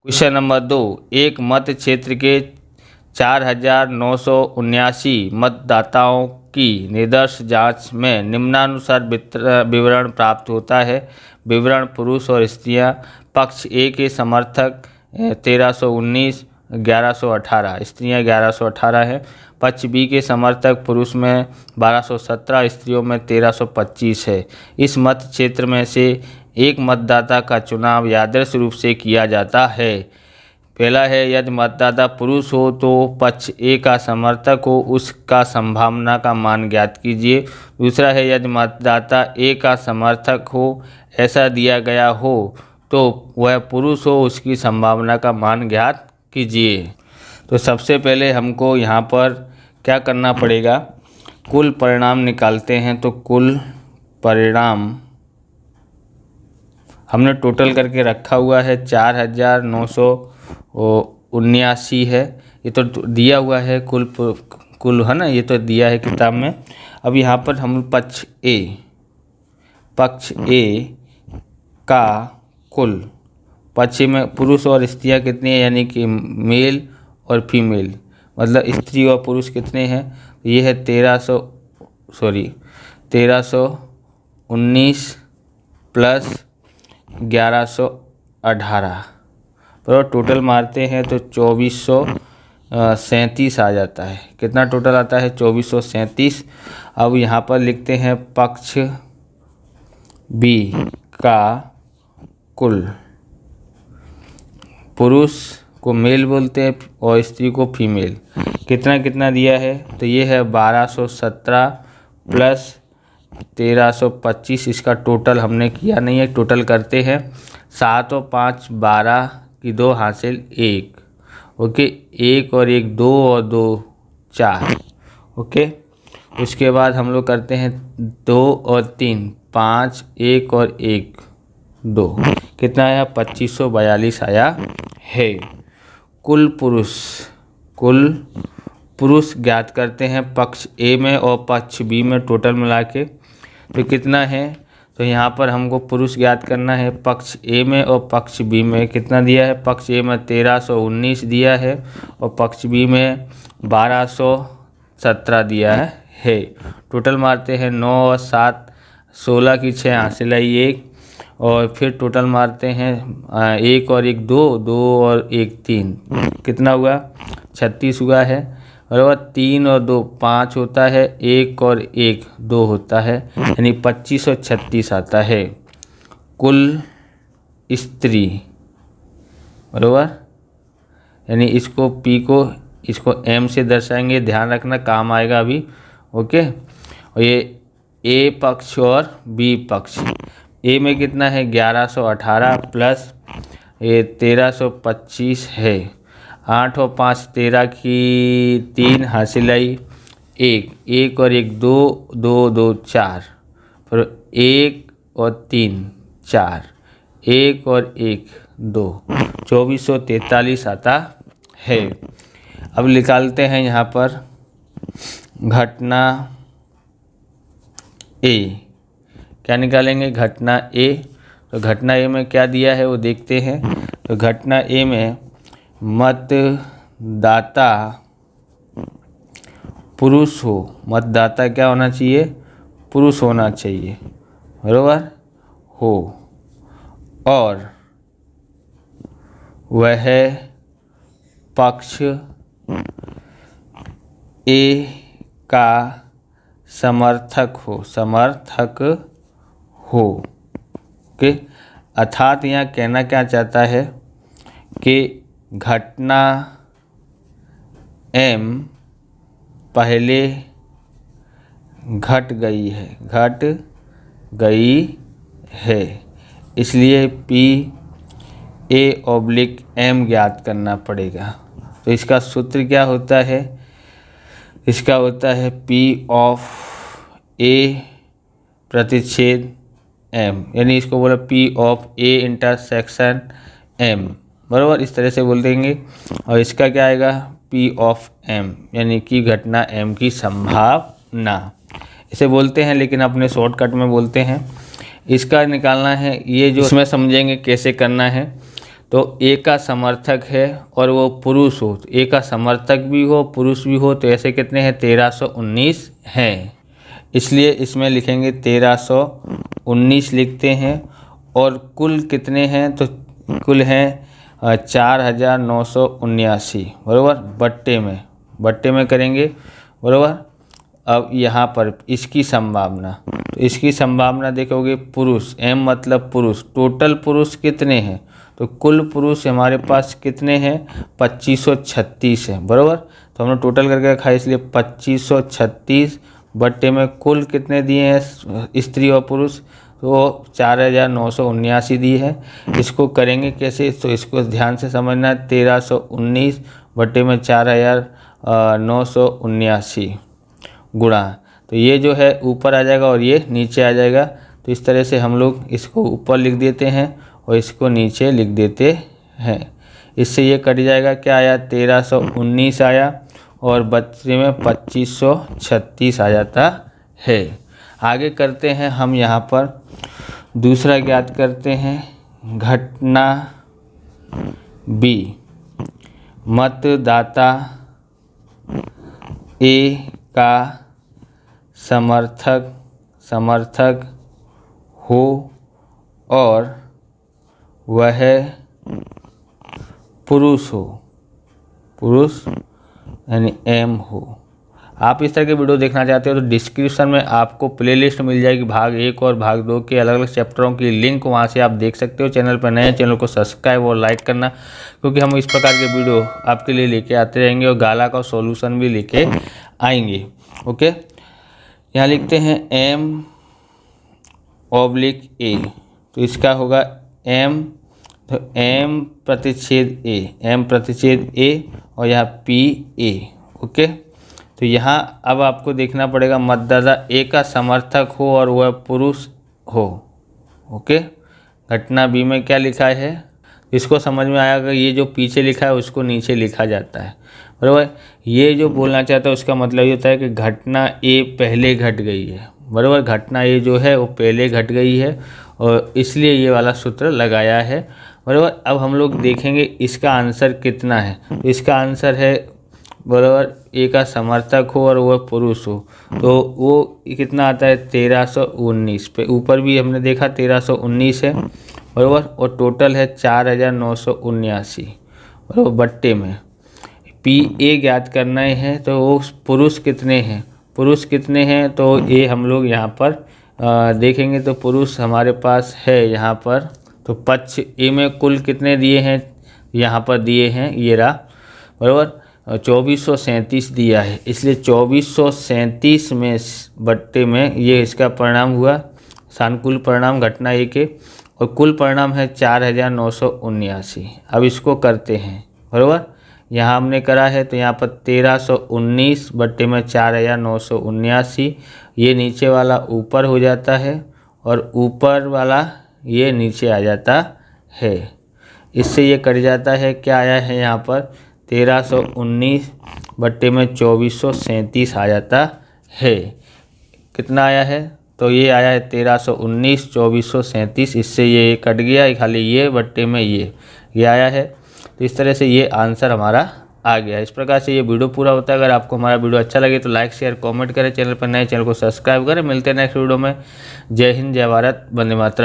Question number 2, एक मत क्षेत्र के 4,979 मतदाताओं की निर्दोष जांच में निम्नानुसार विवरण प्राप्त होता है। विवरण: पुरुष और स्त्रियां। पक्ष ए के समर्थक 1319, 1118, स्त्रियां 1118 हैं। पक्ष बी के समर्थक पुरुष में 1217, स्त्रियों में 1325 है। इस मत क्षेत्र में से एक मतदाता का चुनाव आदर्श रूप से किया जाता है। पहला है, यदि मतदाता पुरुष हो तो पक्ष ए का समर्थक हो उसका संभावना का मान ज्ञात कीजिए। दूसरा है, यदि मतदाता ए का समर्थक हो ऐसा दिया गया हो तो वह पुरुष हो उसकी संभावना का मान ज्ञात कीजिए। तो सबसे पहले हमको यहाँ पर क्या करना पड़ेगा, कुल परिणाम निकालते हैं। तो कुल परिणाम हमने टोटल करके रखा हुआ है 4,979 है। ये तो दिया हुआ है कुल है ना, ये तो दिया है किताब में। अब यहाँ पर हम पक्ष ए का कुल, पक्ष में पुरुष और स्त्रियाँ कितनी है, यानी कि मेल और फीमेल, मतलब स्त्री और पुरुष कितने हैं, ये है 1319 प्लस 1118, पर टोटल मारते हैं तो 2437 आ जाता है। कितना टोटल आता है? 2437। अब यहाँ पर लिखते हैं पक्ष बी का कुल, पुरुष को मेल बोलते हैं और स्त्री को फीमेल। कितना कितना दिया है? तो ये है 1217 प्लस 1325। इसका टोटल हमने किया नहीं है, टोटल करते हैं। 7 और 5 12 की 2 हासिल 1, ओके। 1 और 1 2 और 2 4, ओके। उसके बाद हम लोग करते हैं 2 और 3 5, 1 और 1 2, कितना आया? 2542 आया है। कुल पुरुष ज्ञात करते हैं पक्ष ए में और पक्ष बी में टोटल मिला के। तो कितना है? तो यहाँ पर हमको पुरुष ज्ञात करना है पक्ष ए में और पक्ष बी में। कितना दिया है? पक्ष ए में 1319 दिया है और पक्ष बी में 1217 दिया है। टोटल मारते हैं 9 और 7 16 की 6 हासिल आई 1, और फिर टोटल मारते हैं 1 और 1 2, 2 और 1 3, कितना हुआ? 36 हुआ है। और 3 और 2 5 होता है, 1 और 1 2 होता है, यानी 25 और 36 आता है। कुल स्त्री, बराबर, यानी इसको पी को इसको एम से दर्शाएंगे, ध्यान रखना काम आएगा अभी, ओके। और ये ए पक्ष और बी पक्ष। ए में कितना है? 1118 प्लस ये 1325 है। 8 और 5 13 की 3 हासिल आई 1, 1 और 1 2, 2 2 4, फिर 1 और 3 4, 1 और 1 2, 2443 आता है। अब निकालते हैं यहाँ पर घटना ए। क्या निकालेंगे? घटना ए। तो घटना ए में क्या दिया है वो देखते हैं। तो घटना ए में मतदाता पुरुष हो, मतदाता क्या होना चाहिए? पुरुष होना चाहिए, बराबर हो, और वह पक्ष ए का समर्थक हो, ओके। अर्थात यहाँ कहना क्या चाहता है कि घटना एम पहले घट गई है, इसलिए पी ए ऑब्लिक एम ज्ञात करना पड़ेगा। तो इसका सूत्र क्या होता है? इसका होता है पी ऑफ ए प्रतिच्छेद एम, यानी इसको बोला P of A intersection M, बराबर, इस तरह से बोल देंगे। और इसका क्या आएगा? पी ऑफ एम, यानी कि घटना एम की संभावना, इसे बोलते हैं, लेकिन अपने शॉर्टकट में बोलते हैं। इसका निकालना है, ये जो इसमें समझेंगे कैसे करना है। तो ए का समर्थक है और वो पुरुष हो, तो ए का समर्थक भी हो पुरुष भी हो, तो ऐसे कितने हैं 1319 हैं। इसलिए इसमें लिखेंगे 1319 लिखते हैं। और कुल कितने हैं, तो कुल हैं 4979, बराबर। बट्टे में करेंगे, बराबर। अब यहाँ पर इसकी संभावना, तो इसकी संभावना देखोगे पुरुष, एम मतलब पुरुष, टोटल पुरुष कितने हैं, तो कुल पुरुष हमारे पास कितने हैं 2536 है, बराबर। तो हमने टोटल करके रखा है, इसलिए 2536 बट्टे में कुल कितने दिए हैं स्त्री और पुरुष, तो 4979 दिए हैं। इसको करेंगे कैसे, तो इसको ध्यान से समझना है। 1319 बट्टे में 4979 गुणा, तो ये जो है ऊपर आ जाएगा और ये नीचे आ जाएगा। तो इस तरह से हम लोग इसको ऊपर लिख देते हैं और इसको नीचे लिख देते हैं। इससे ये कट जाएगा, क्या आया 1319 आया और बच्चे में 2536 आ जाता है। आगे करते हैं हम यहाँ पर दूसरा ज्ञात करते हैं। घटना बी, मतदाता ए का समर्थक हो और वह पुरुष यानी एम हो। आप इस तरह के वीडियो देखना चाहते हो तो डिस्क्रिप्शन में आपको प्लेलिस्ट मिल जाएगी, भाग 1 और भाग 2 के अलग अलग चैप्टरों की लिंक, वहां से आप देख सकते हो। चैनल पर नए चैनल को सब्सक्राइब और लाइक करना, क्योंकि हम इस प्रकार के वीडियो आपके लिए लेके आते रहेंगे और गाला का सॉल्यूशन भी लेके आएंगे। ओके, यहाँ लिखते हैं M/A, तो इसका होगा M, तो M प्रतिच्छेद A और यहाँ PA। ओके, तो यहाँ अब आपको देखना पड़ेगा मतदाता ए का समर्थक हो और वह पुरुष हो। ओके, घटना बी में क्या लिखा है, इसको समझ में आएगा। ये जो पीछे लिखा है उसको नीचे लिखा जाता है, बराबर। ये जो बोलना चाहता है उसका मतलब ये होता है कि घटना ए पहले घट गई है, बराबर। घटना ए जो है वो पहले घट गई है और इसलिए ये वाला सूत्र लगाया है, बराबर। अब हम लोग देखेंगे इसका आंसर कितना है। तो इसका आंसर है, बराबर, ए का समर्थक हो और वह पुरुष हो, तो वो कितना आता है 1319 पे। ऊपर भी हमने देखा 1319 है, बराबर। और टोटल है 4979, बराबर। बट्टे में PA ज्ञात करना है, तो वो पुरुष कितने हैं, तो ये हम लोग यहाँ पर देखेंगे। तो पुरुष हमारे पास है यहाँ पर, तो पक्ष ए में कुल कितने दिए हैं, यहाँ पर दिए हैं, ये रहा, बराबर। 2437 दिया है, इसलिए 2437 में बट्टे में ये इसका परिणाम हुआ, सानुकूल परिणाम घटना ए के, और कुल परिणाम है 4979। अब इसको करते हैं, बराबर। यहाँ हमने करा है, तो यहाँ पर 1319 बट्टे में 4979, ये नीचे वाला ऊपर हो जाता है और ऊपर वाला ये नीचे आ जाता है। इससे ये कट जाता है, क्या आया है यहाँ पर 1319 बट्टे में 2437 आ जाता है। कितना आया है, तो ये आया है 1319 2437, इससे ये कट गया, खाली ये बट्टे में ये आया है। तो इस तरह से ये आंसर हमारा आ गया। इस प्रकार से ये वीडियो पूरा होता है। अगर आपको हमारा वीडियो अच्छा लगे तो लाइक शेयर कमेंट करें, चैनल पर नए चैनल को सब्सक्राइब करें। मिलते हैं नेक्स्ट वीडियो में। जय हिंद, जय भारत, वंदे मातरम।